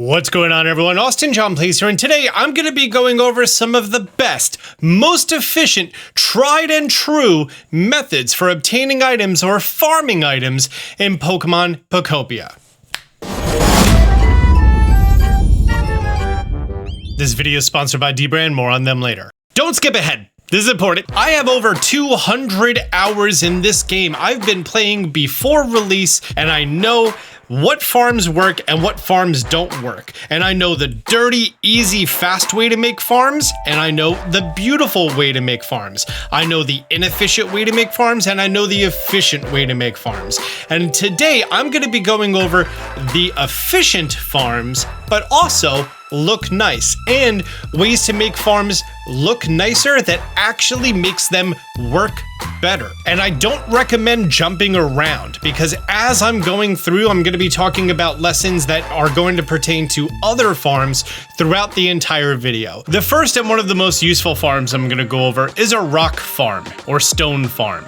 What's going on, everyone? Austin John Plays here, and today I'm going to be going over some of the best, most efficient, tried and true methods for obtaining items or farming items in Pokemon Pokopia. This video is sponsored by D-Brand, more on them later. Don't skip ahead. This is important. I have over 200 hours in this game. I've been playing before release, and I know what farms work and what farms don't work. And I know the dirty, easy, fast way to make farms, and I know the beautiful way to make farms. I know the inefficient way to make farms, and I know the efficient way to make farms. And today I'm going to be going over the efficient farms, but also look nice, and ways to make farms look nicer that actually makes them work better. And I don't recommend jumping around, because as I'm going through, I'm going to be talking about lessons that are going to pertain to other farms throughout the entire video. The first and one of the most useful farms I'm going to go over is a rock farm or stone farm.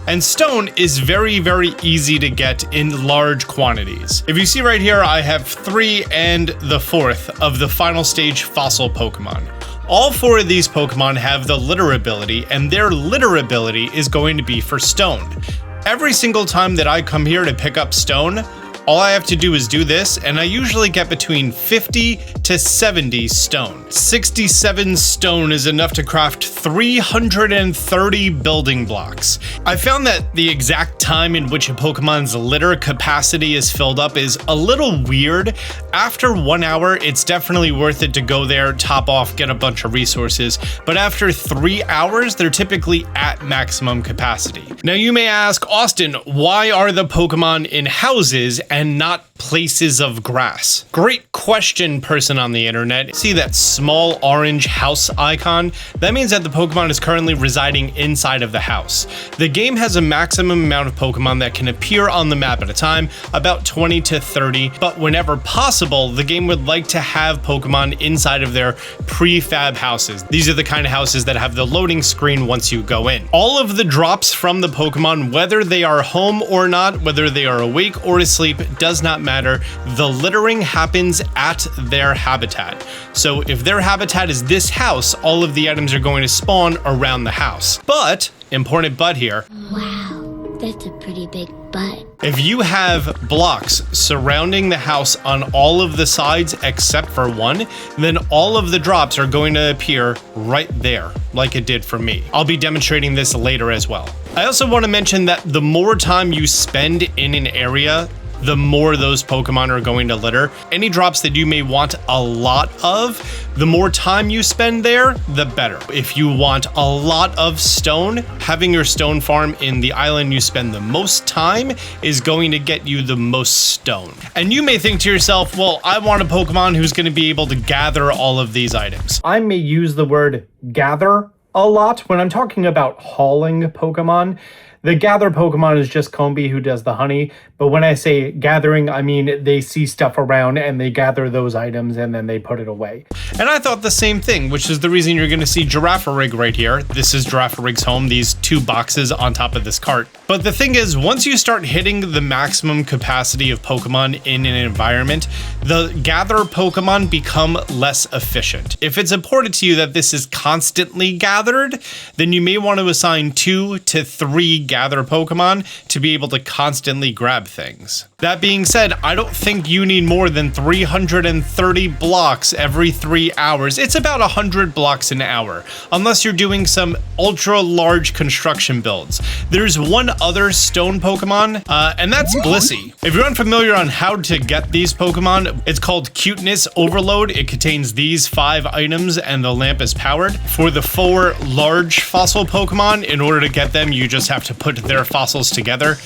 And stone is very, very easy to get in large quantities. If you see right here, I have 3 and the 4th of the final stage fossil Pokemon. All 4 of these Pokemon have the litter ability, and their litter ability is going to be for stone. Every single time that I come here to pick up stone, all I have to do is do this, and I usually get between 50 to 70 stone. 67 stone is enough to craft 330 building blocks. I found that the exact time in which a Pokemon's litter capacity is filled up is a little weird. After 1 hour, it's definitely worth it to go there, top off, get a bunch of resources, but after 3 hours, they're typically at maximum capacity. Now you may ask, Austin, why are the Pokemon in houses and not places of grass? Great question, person on the internet. See that small orange house icon? That means that the Pokemon is currently residing inside of the house. The game has a maximum amount of Pokemon that can appear on the map at a time, about 20 to 30, but whenever possible, the game would like to have Pokemon inside of their prefab houses. These are the kind of houses that have the loading screen once you go in. All of the drops from the Pokemon, whether they are home or not, whether they are awake or asleep, does not matter. The littering happens at their habitat. So if their habitat is this house, all of the items are going to spawn around the house. But, important but here. Wow, that's a pretty big butt. If you have blocks surrounding the house on all of the sides except for one, then all of the drops are going to appear right there, like it did for me. I'll be demonstrating this later as well. I also want to mention that the more time you spend in an area, the more those Pokemon are going to litter. Any drops that you may want a lot of, the more time you spend there, the better. If you want a lot of stone, having your stone farm in the island you spend the most time is going to get you the most stone. And you may think to yourself, well, I want a Pokemon who's going to be able to gather all of these items. I may use the word gather a lot when I'm talking about hauling Pokemon. The gather Pokemon is just Combi who does the honey, but when I say gathering, I mean they see stuff around and they gather those items and then they put it away. And I thought the same thing, which is the reason you're going to see Girafarig right here. This is Girafarig's home, these 2 boxes on top of this cart. But the thing is, once you start hitting the maximum capacity of Pokemon in an environment, the gather Pokemon become less efficient. If it's important to you that this is constantly gathered, then you may want to assign 2 to 3 gather Pokemon to be able to constantly grab things. That being said, I don't think you need more than 330 blocks every 3 hours. It's about 100 blocks an hour, unless you're doing some ultra large construction builds. There's one other stone Pokemon, and that's Blissey. If you're unfamiliar on how to get these Pokemon, it's called Cuteness Overload. It contains these 5 items and the lamp is powered. For the 4 large fossil Pokemon, in order to get them, you just have to put their fossils together.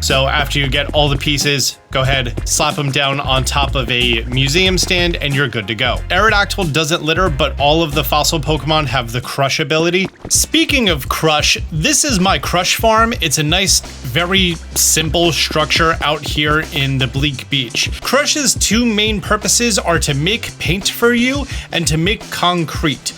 So after you get all the pieces, go ahead, slap them down on top of a museum stand, and you're good to go. Aerodactyl doesn't litter, but all of the fossil Pokemon have the Crush ability. Speaking of Crush, this is my Crush farm. It's a nice, very simple structure out here in the Bleak Beach. Crush's 2 main purposes are to make paint for you and to make concrete.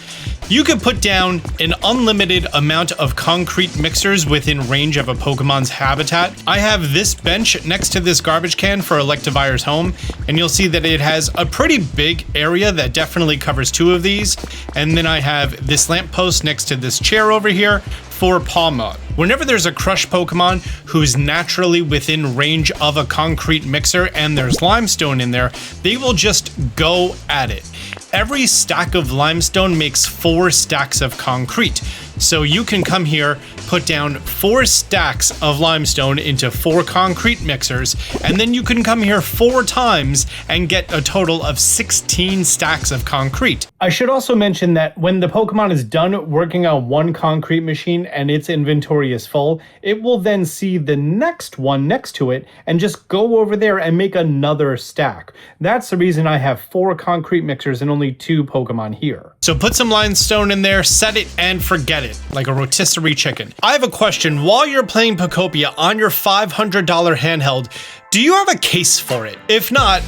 You could put down an unlimited amount of concrete mixers within range of a Pokemon's habitat. I have this bench next to this garbage can for Electivire's home, and you'll see that it has a pretty big area that definitely covers 2 of these. And then I have this lamppost next to this chair over here for Palmon. Whenever there's a Crush Pokemon who's naturally within range of a concrete mixer and there's limestone in there, they will just go at it. Every stack of limestone makes 4 stacks of concrete. So you can come here, put down 4 stacks of limestone into 4 concrete mixers, and then you can come here 4 times and get a total of 16 stacks of concrete. I should also mention that when the Pokemon is done working on one concrete machine and its inventory is full, it will then see the next one next to it and just go over there and make another stack. That's the reason I have 4 concrete mixers and only 2 Pokemon here. So put some limestone in there, set it, and forget it, like a rotisserie chicken. I have a question. While you're playing Pokopia on your $500 handheld, do you have a case for it? If not,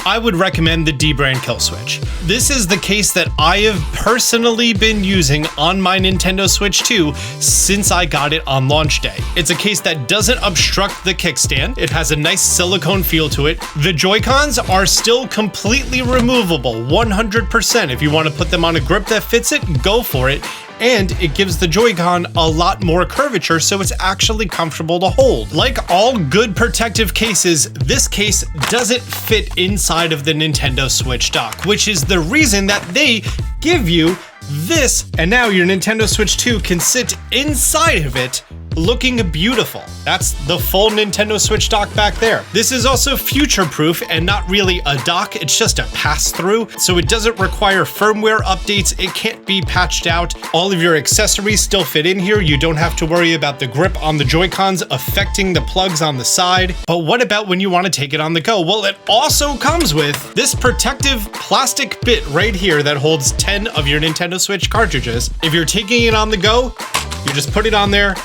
I would recommend the D-Brand Kill Switch. This is the case that I have personally been using on my Nintendo Switch 2 since I got it on launch day. It's a case that doesn't obstruct the kickstand. It has a nice silicone feel to it. The Joy-Cons are still completely removable, 100%. If you want to put them on a grip that fits it, go for it. And it gives the Joy-Con a lot more curvature, so it's actually comfortable to hold. Like all good protective cases, this case doesn't fit inside of the Nintendo Switch dock, which is the reason that they give you this, and now your Nintendo Switch 2 can sit inside of it looking beautiful. That's the full Nintendo Switch dock back there. This is also future-proof and not really a dock, it's just a pass-through, so it doesn't require firmware updates, it can't be patched out. All of your accessories still fit in here, you don't have to worry about the grip on the Joy-Cons affecting the plugs on the side. But what about when you want to take it on the go? Well, it also comes with this protective plastic bit right here that holds 10 of your Nintendo Switch cartridges. If you're taking it on the go, you just put it on there,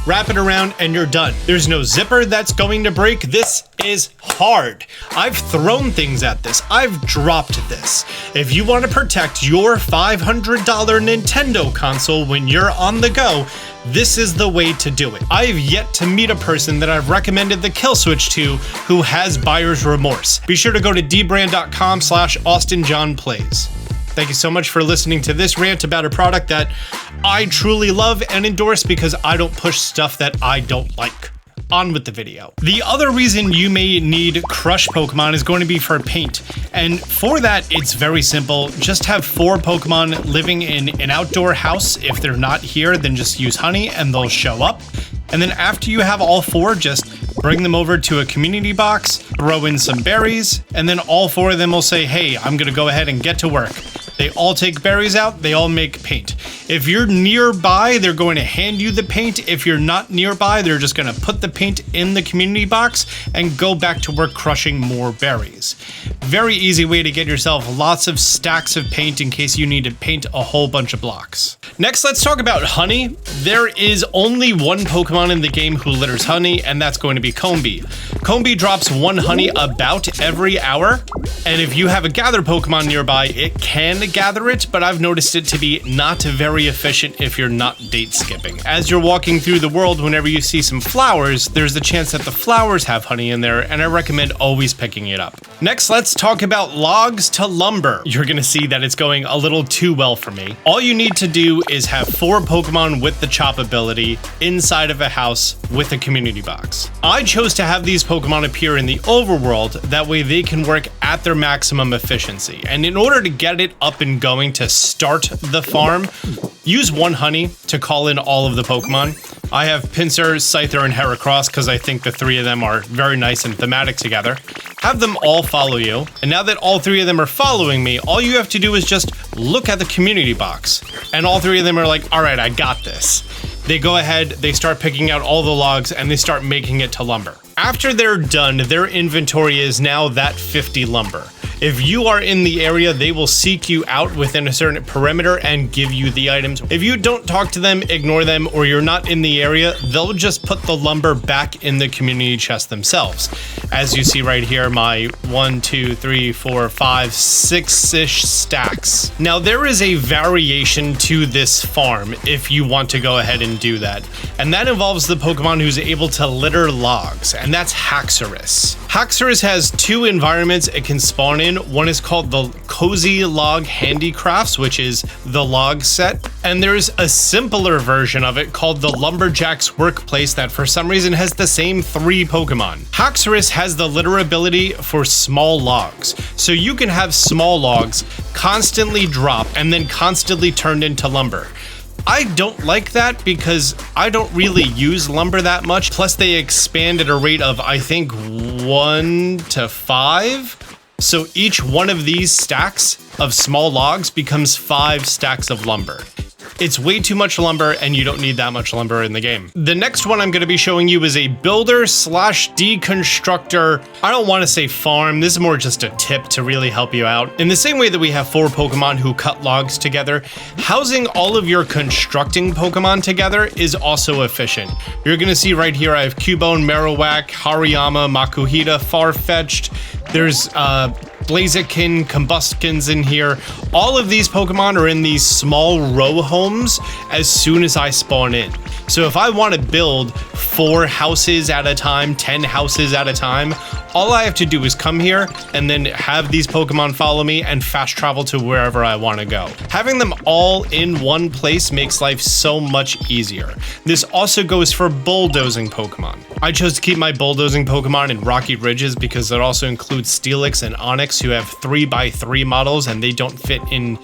wrap it around, and you're done. There's no zipper that's going to break. This is hard. I've thrown things at this. I've dropped this. If you want to protect your $500 Nintendo console when you're on the go, this is the way to do it. I have yet to meet a person that I've recommended the Kill Switch to who has buyer's remorse. Be sure to go to dbrand.com/AustinJohnPlays. Thank you so much for listening to this rant about a product that I truly love and endorse because I don't push stuff that I don't like. On with the video. The other reason you may need Crush Pokemon is going to be for paint. And for that, it's very simple. Just have 4 Pokemon living in an outdoor house. If they're not here, then just use honey and they'll show up. And then after you have all 4, just bring them over to a community box, throw in some berries, and then all 4 of them will say, hey, I'm gonna go ahead and get to work. They all take berries out, they all make paint. If you're nearby, they're going to hand you the paint. If you're not nearby, they're just gonna put the paint in the community box and go back to work crushing more berries. Very easy way to get yourself lots of stacks of paint in case you need to paint a whole bunch of blocks. Next, let's talk about honey. There is only one Pokemon in the game who litters honey, and that's going to be Combee. Combee drops 1 honey about every hour, and if you have a gather Pokemon nearby, it can gather it, but I've noticed it to be not very efficient if you're not date skipping. As you're walking through the world, whenever you see some flowers, there's the chance that the flowers have honey in there, and I recommend always picking it up. Next, let's talk about logs to lumber. You're gonna see that it's going a little too well for me. All you need to do is have 4 Pokemon with the chop ability inside of a house with a community box. I chose to have these Pokemon appear in the overworld, that way they can work at their maximum efficiency. And in order to get it up and going to start the farm, use 1 honey to call in all of the Pokemon. I have Pinsir, Scyther, and Heracross because I think the 3 of them are very nice and thematic together. Have them all follow you, and now that all 3 of them are following me, all you have to do is just look at the community box. And all 3 of them are like, all right, I got this. They go ahead, they start picking out all the logs, and they start making it to lumber. After they're done, their inventory is now that 50 lumber. If you are in the area, they will seek you out within a certain perimeter and give you the items. If you don't talk to them, ignore them, or you're not in the area, they'll just put the lumber back in the community chest themselves. As you see right here, my 1, 2, 3, 4, 5, 6-ish stacks. Now there is a variation to this farm if you want to go ahead and do that. And that involves the Pokemon who's able to litter logs, and that's Haxorus. Haxorus has 2 environments it can spawn in. One is called the Cozy Log Handicrafts, which is the log set. And there's a simpler version of it called the Lumberjack's Workplace that for some reason has the same 3 Pokemon. Haxorus has the litter ability for small logs. So you can have small logs constantly drop and then constantly turned into lumber. I don't like that because I don't really use lumber that much. Plus they expand at a rate of, I think, 1 to 5. So each one of these stacks of small logs becomes 5 stacks of lumber. It's way too much lumber and you don't need that much lumber in the game. The next one I'm going to be showing you is a builder slash deconstructor. I don't want to say farm. This is more just a tip to really help you out. In the same way that we have 4 Pokemon who cut logs together, housing all of your constructing Pokemon together is also efficient. You're going to see right here I have Cubone, Marowak, Hariyama, Makuhita, Farfetch'd. There's Blaziken, Combustkins in here. All of these Pokemon are in these small row homes as soon as I spawn in. So if I want to build 4 houses at a time, 10 houses at a time, all I have to do is come here and then have these Pokemon follow me and fast travel to wherever I want to go. Having them all in one place makes life so much easier. This also goes for bulldozing Pokemon. I chose to keep my bulldozing Pokemon in Rocky Ridges because it also includes Steelix and Onix, who have 3x3 models and they don't fit in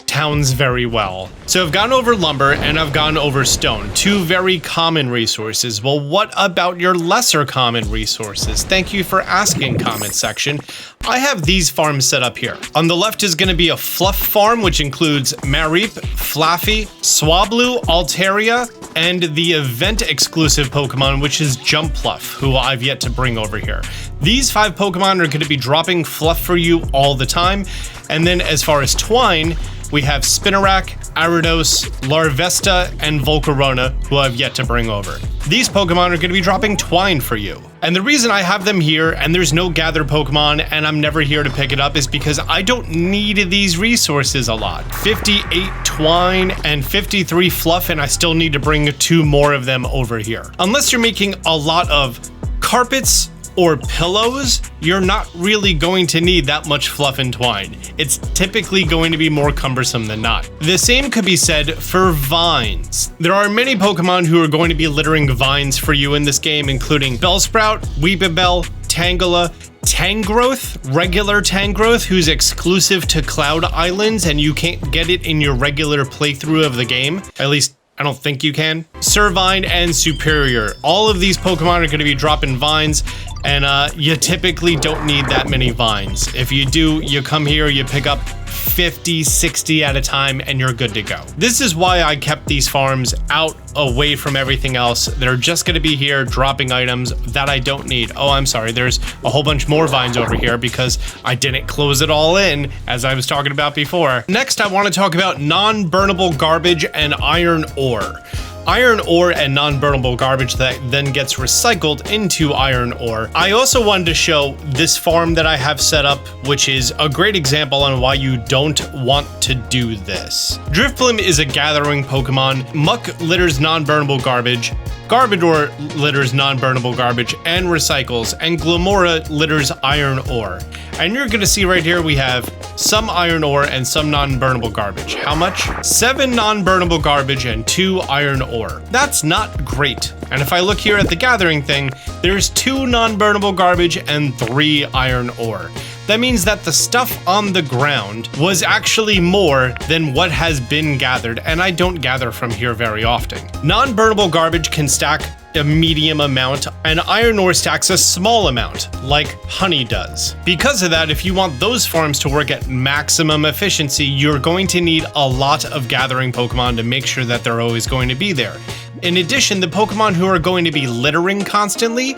towns very well. So I've gone over lumber and I've gone over stone, 2 very common resources. Well, what about your lesser common resources? Thank you for asking, comment section. I have these farms set up here. On the left is going to be a Fluff farm, which includes Mareep, Flaffy, Swablu, Altaria, and the event exclusive Pokemon, which is Jumpluff, who I've yet to bring over here. These 5 Pokemon are going to be dropping Fluff for you all the time. And then as far as Twine, we have Spinarak, Aridos, Larvesta, and Volcarona, who I've yet to bring over. These Pokemon are going to be dropping Twine for you. And the reason I have them here and there's no gathered Pokemon and I'm never here to pick it up is because I don't need these resources a lot. 58 Twine and 53 Fluff, and I still need to bring 2 more of them over here. Unless you're making a lot of carpets or pillows, you're not really going to need that much Fluff and Twine. It's typically going to be more cumbersome than not. The same could be said for vines. There are many Pokemon who are going to be littering vines for you in this game, including Bellsprout, Weepinbell, Tangela, Tangrowth, regular Tangrowth, who's exclusive to Cloud Islands and you can't get it in your regular playthrough of the game. At least I don't think you can. Servine and Superior. All of these Pokemon are going to be dropping vines, and you typically don't need that many vines. If you do, you come here, you pick up 50, 60 at a time, and you're good to go. This is why I kept these farms out away from everything else. They're just going to be here dropping items that I don't need. Oh, I'm sorry. There's a whole bunch more vines over here because I didn't close it all in, as I was talking about before. Next, I want to talk about non-burnable garbage and iron ore. Iron ore and non-burnable garbage that then gets recycled into iron ore. I also wanted to show this farm that I have set up, which is a great example on why you don't want to do this. Drifblim is a gathering Pokemon. Muck litters non-burnable garbage. Garbodor litters non-burnable garbage and recycles, and Glamora litters iron ore. And you're gonna see right here we have some iron ore and some non-burnable garbage. How much? 7 non-burnable garbage and 2 iron ore. That's not great. And if I look here at the gathering thing, there's 2 non-burnable garbage and 3 iron ore. That means that the stuff on the ground was actually more than what has been gathered, and I don't gather from here very often. Non-burnable garbage can stack a medium amount, and iron ore stacks a small amount, like honey does. Because of that, if you want those farms to work at maximum efficiency, you're going to need a lot of gathering Pokemon to make sure that they're always going to be there. In addition, the Pokemon who are going to be littering constantly,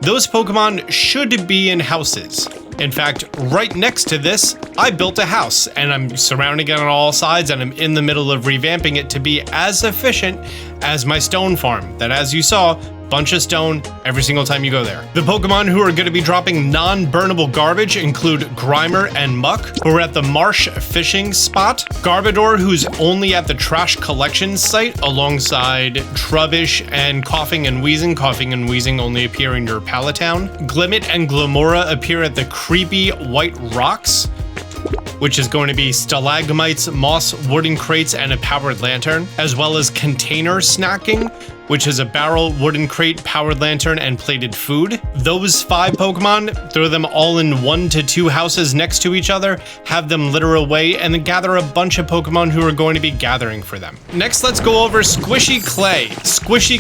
those Pokemon should be in houses. In fact, right next to this, I built a house and I'm surrounding it on all sides and I'm in the middle of revamping it to be as efficient as my stone farm that, as you saw, bunch of stone every single time you go there. The Pokemon who are going to be dropping non-burnable garbage include Grimer and Muck, who are at the marsh fishing spot, Garbodor, who's only at the trash collection site, alongside Trubbish and Coughing and Wheezing only appear in your Palatown. Glimmet and Glamora appear at the creepy white rocks, which is going to be stalagmites, moss, wooden crates, and a powered lantern, as well as Container Snacking, which is a barrel, wooden crate, powered lantern, and plated food. Those 5 Pokemon, throw them all in 1 to 2 houses next to each other, have them litter away, and then gather a bunch of Pokemon who are going to be gathering for them. Next, let's go over Squishy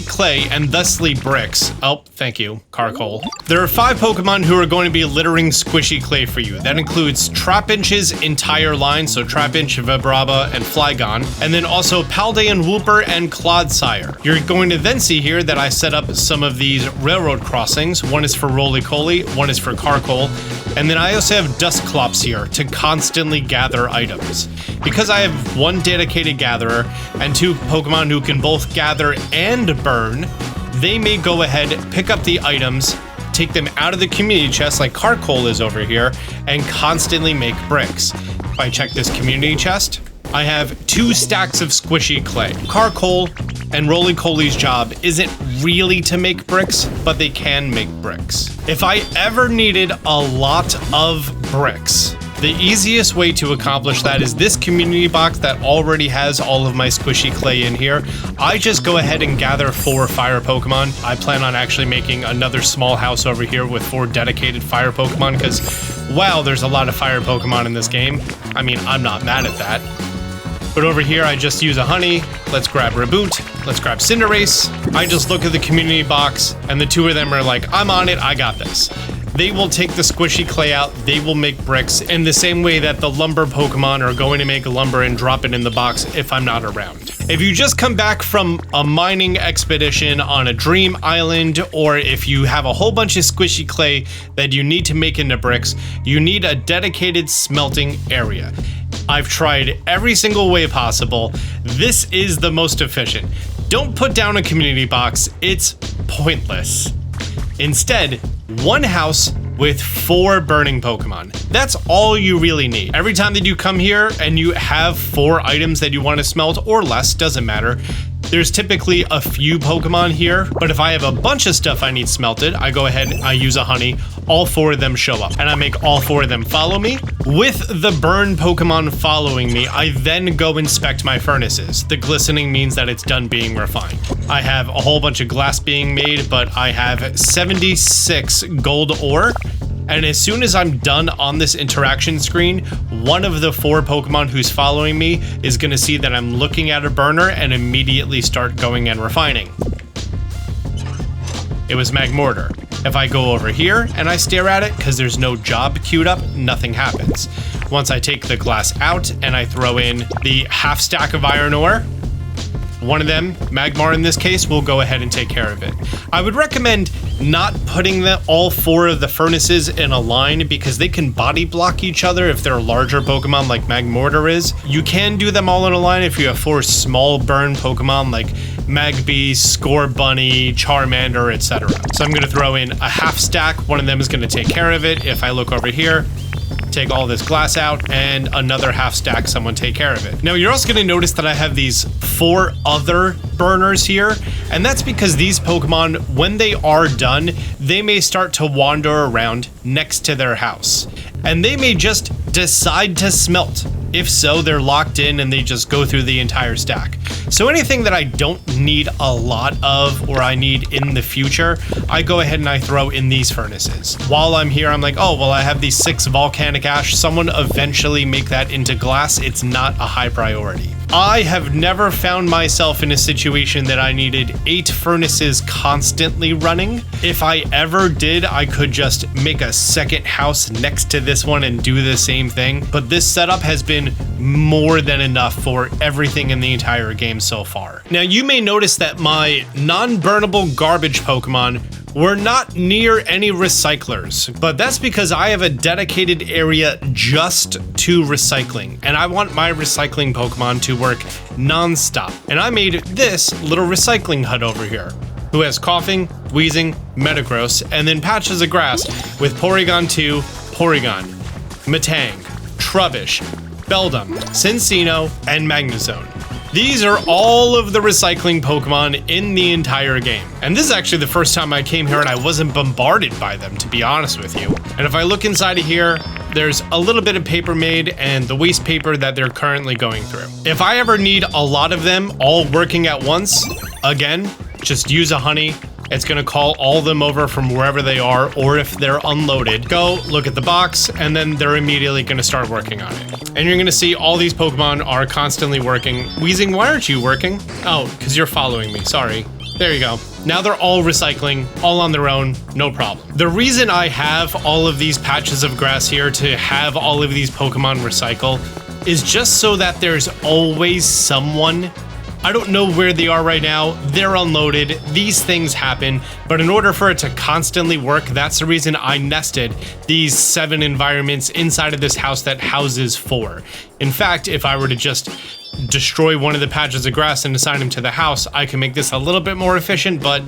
Clay, and thusly bricks. Oh, thank you, Carcole. There are 5 Pokemon who are going to be littering Squishy Clay for you. That includes Trapinch's entire line, so Trapinch, Vibrava, and Flygon, and then also Paldean Wooper and Clodsire. You're going to then see here that I set up some of these railroad crossings. One is for Roly-Coly, one is for Carcole, and then I also have Dusclops here to constantly gather items. Because I have 1 dedicated gatherer and 2 Pokemon who can both gather and burn, they may go ahead, pick up the items, take them out of the community chest like Carcole is over here, and constantly make bricks. If I check this community chest, I have 2 stacks of Squishy Clay. Carcole and Roly-Coly's job isn't really to make bricks, but they can make bricks. If I ever needed a lot of bricks, the easiest way to accomplish that is this community box that already has all of my Squishy Clay in here. I just go ahead and gather 4 fire Pokemon. I plan on actually making another small house over here with 4 dedicated fire Pokemon because, wow, there's a lot of fire Pokemon in this game. I mean, I'm not mad at that. But over here, I just use a honey. Let's grab Reboot. Let's grab Cinderace. I just look at the community box, and the 2 of them are like, I'm on it, I got this. They will take the Squishy Clay out, they will make bricks in the same way that the lumber Pokemon are going to make lumber and drop it in the box if I'm not around. If you just come back from a mining expedition on a dream island, or if you have a whole bunch of Squishy Clay that you need to make into bricks, you need a dedicated smelting area. I've tried every single way possible. This is the most efficient. Don't put down a community box, it's pointless. Instead, 1 house with 4 burning Pokemon. That's all you really need. Every time that you come here and you have 4 items that you want to smelt, or less, doesn't matter, there's typically a few Pokemon here, but if I have a bunch of stuff I need smelted, I go ahead, I use a honey, all 4 of them show up, and I make all 4 of them follow me. With the burn Pokemon following me, I then go inspect my furnaces. The glistening means that it's done being refined. I have a whole bunch of glass being made, but I have 76 gold ore. And as soon as I'm done on this interaction screen, 1 of the 4 Pokemon who's following me is going to see that I'm looking at a burner and immediately start going and refining. It was Magmortar. If I go over here and I stare at it, because there's no job queued up, nothing happens. Once I take the glass out and I throw in the half stack of iron ore, 1 of them, Magmar in this case, will go ahead and take care of it. I would recommend not putting all 4 of the furnaces in a line because they can body block each other if they're larger Pokemon like Magmortar is. You can do them all in a line if you have 4 small burn Pokemon like Magby, Scorbunny, Charmander, etc. So I'm going to throw in a half stack. 1 of them is going to take care of it. If I look over here, take all this glass out, and another half stack, someone take care of it. Now you're also going to notice that I have these 4 other burners here, and that's because these Pokemon, when they are done, they may start to wander around next to their house, and they may just decide to smelt. If so, they're locked in and they just go through the entire stack. So anything that I don't need a lot of, or I need in the future, I go ahead and I throw in these furnaces. While I'm here, I'm like, oh, well, I have these 6 volcanic ash. Someone eventually make that into glass. It's not a high priority. I have never found myself in a situation that I needed 8 furnaces constantly running. If I ever did, I could just make a second house next to this one and do the same thing. But this setup has been more than enough for everything in the entire game so far. Now, you may notice that my non-burnable garbage Pokemon we're not near any recyclers, but that's because I have a dedicated area just to recycling, and I want my recycling Pokemon to work non-stop. And I made this little recycling hut over here, who has coughing, wheezing, Metagross, and then patches of grass with Porygon 2, Porygon, Metang, Trubbish, Beldum, Cincino, and Magnezone. These are all of the recycling Pokemon in the entire game. And this is actually the first time I came here and I wasn't bombarded by them, to be honest with you. And if I look inside of here, there's a little bit of paper made and the waste paper that they're currently going through. If I ever need a lot of them all working at once, again, just use a honey. It's gonna call all of them over from wherever they are, or if they're unloaded, go look at the box, and then they're immediately gonna start working on it. And you're gonna see all these Pokemon are constantly working. Weezing, why aren't you working? Oh, because you're following me, sorry. There you go. Now they're all recycling, all on their own, no problem. The reason I have all of these patches of grass here to have all of these Pokemon recycle is just so that there's always someone. I don't know where they are right now, they're unloaded, these things happen, but in order for it to constantly work, that's the reason I nested these 7 environments inside of this house that houses 4. In fact, if I were to just destroy one of the patches of grass and assign them to the house, I can make this a little bit more efficient, but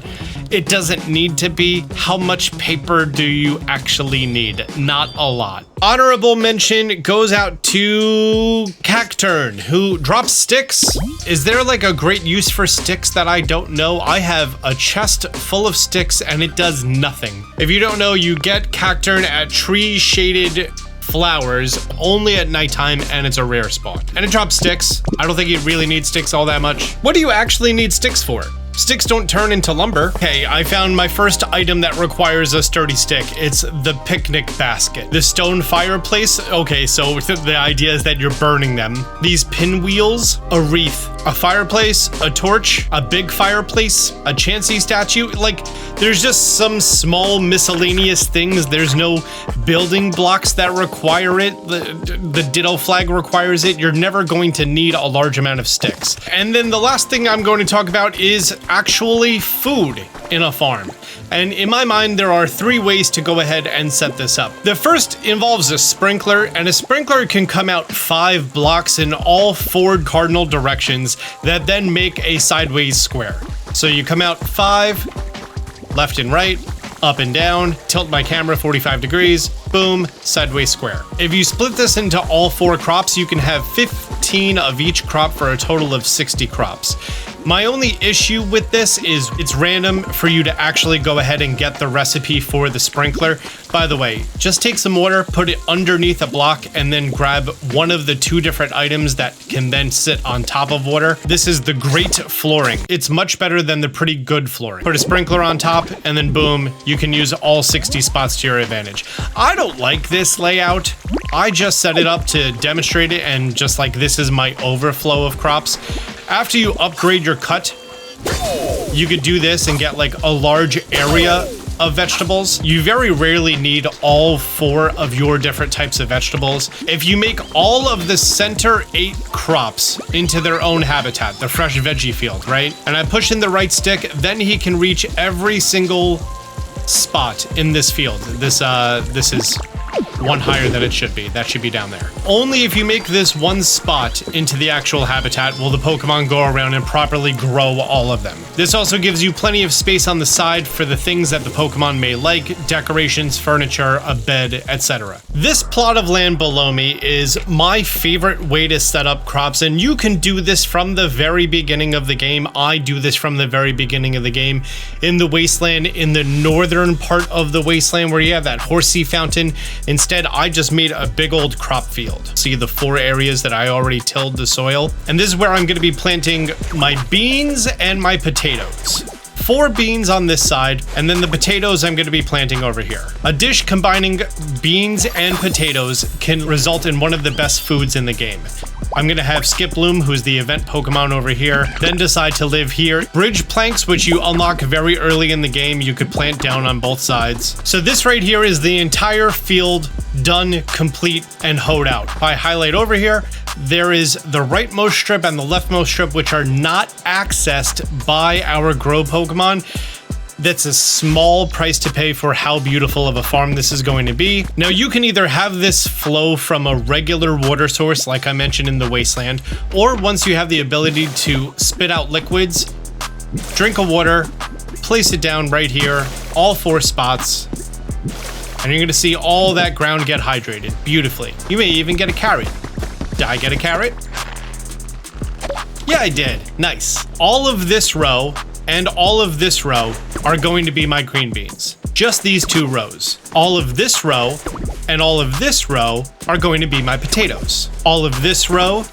it doesn't need to be. How much paper do you actually need? Not a lot. Honorable mention goes out to Cacturn, who drops sticks. Is there like a great use for sticks that I don't know? I have a chest full of sticks and it does nothing. If you don't know, you get Cacturn at tree shaded flowers only at nighttime, and it's a rare spawn. And it drops sticks. I don't think you really need sticks all that much. What do you actually need sticks for? Sticks don't turn into lumber. Okay, I found my first item that requires a sturdy stick. It's the picnic basket. The stone fireplace. Okay, so the idea is that you're burning them. These pinwheels, a wreath, a fireplace, a torch, a big fireplace, a Chansey statue. Like, there's just some small miscellaneous things. There's no building blocks that require it. The Ditto flag requires it. You're never going to need a large amount of sticks. And then the last thing I'm going to talk about is actually food in a farm. And in my mind, there are 3 ways to go ahead and set this up. The first involves a sprinkler, and a sprinkler can come out 5 blocks in all 4 cardinal directions that then make a sideways square. So you come out 5, left and right, up and down, tilt my camera 45 degrees, boom, sideways square. If you split this into all 4 crops, you can have 15 of each crop for a total of 60 crops. My only issue with this is it's random for you to actually go ahead and get the recipe for the sprinkler. By the way, just take some water, put it underneath a block, and then grab one of the 2 different items that can then sit on top of water. This is the great flooring. It's much better than the pretty good flooring. Put a sprinkler on top, and then boom, you can use all 60 spots to your advantage. I don't like this layout. I just set it up to demonstrate it, and just like this is my overflow of crops. After you upgrade your cut, you could do this and get like a large area of vegetables. You very rarely need all 4 of your different types of vegetables. If you make all of the center 8 crops into their own habitat, the fresh veggie field, right? And I push in the right stick, then he can reach every single spot in this field. This is one higher than it should be. That should be down there. Only if you make this one spot into the actual habitat will the Pokemon go around and properly grow all of them. This also gives you plenty of space on the side for the things that the Pokemon may like, decorations, furniture, a bed, etc. This plot of land below me is my favorite way to set up crops, and you can do this from the very beginning of the game. I do this from the very beginning of the game in the wasteland, in the northern part of the wasteland where you have that Horsey fountain. Instead, I just made a big old crop field. See the 4 areas that I already tilled the soil? And this is where I'm going to be planting my beans and my potatoes. 4 beans on this side, and then the potatoes I'm going to be planting over here. A dish combining beans and potatoes can result in one of the best foods in the game. I'm going to have Skiploom, who's the event Pokemon over here, then decide to live here. Bridge planks, which you unlock very early in the game, you could plant down on both sides. So this right here is the entire field done, complete, and hoed out. If I highlight over here, there is the rightmost strip and the leftmost strip, which are not accessed by our grow Pokemon. that's a small price to pay for how beautiful of a farm this is going to be. Now you can either have this flow from a regular water source like I mentioned in the Wasteland, or once you have the ability to spit out liquids, drink a water, place it down right here, all 4 spots, and you're gonna see all that ground get hydrated beautifully. You may even get a carrot. Did I get a carrot? Yeah, I did. Nice. All of this row and all of this row are going to be my green beans. Just these 2 rows. All of this row and all of this row are going to be my potatoes. All of this row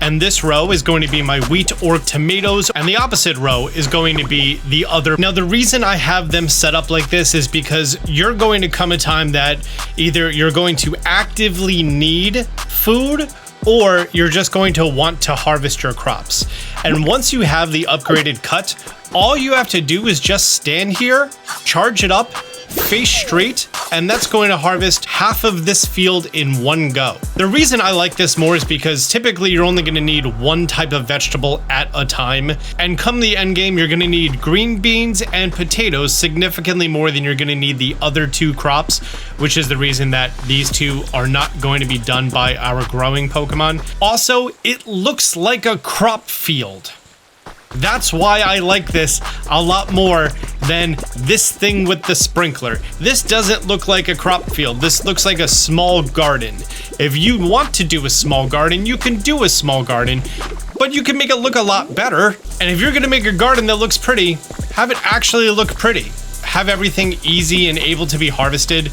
and this row is going to be my wheat or tomatoes, and the opposite row is going to be the other. Now, the reason I have them set up like this is because you're going to come a time that either you're going to actively need food or you're just going to want to harvest your crops. And once you have the upgraded cut, all you have to do is just stand here, charge it up, face straight, and that's going to harvest half of this field in one go. The reason I like this more is because typically you're only going to need one type of vegetable at a time, and come the end game you're going to need green beans and potatoes significantly more than you're going to need the other 2 crops, which is the reason that these 2 are not going to be done by our growing Pokemon. Also, it looks like a crop field. That's why I like this a lot more than this thing with the sprinkler. This doesn't look like a crop field. This looks like a small garden. If you want to do a small garden, you can do a small garden, but you can make it look a lot better. And if you're gonna make a garden that looks pretty, have it actually look pretty. Have everything easy and able to be harvested,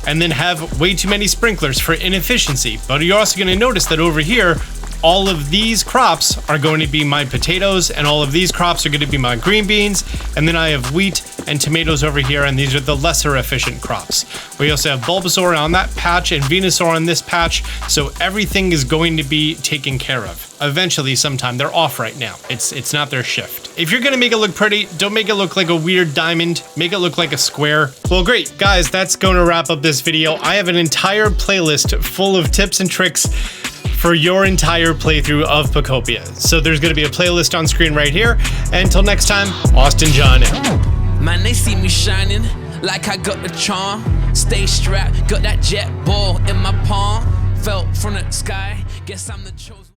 and then have way too many sprinklers for inefficiency. But you're also gonna notice that over here, all of these crops are going to be my potatoes, and all of these crops are going to be my green beans, and then I have wheat and tomatoes over here, and these are the lesser efficient crops. We also have Bulbasaur on that patch and Venusaur on this patch, so everything is going to be taken care of. Eventually, sometime. They're off right now. It's not their shift. If you're gonna make it look pretty, don't make it look like a weird diamond. Make it look like a square. Well, great, guys, that's going to wrap up this video. I have an entire playlist full of tips and tricks for your entire playthrough of Pokopia. So there's gonna be a playlist on screen right here. And until next time, Austin John out. Man, they see me shining like I got the charm. Stay strapped, got that jet ball in my palm. Felt from the sky, guess I'm the chosen.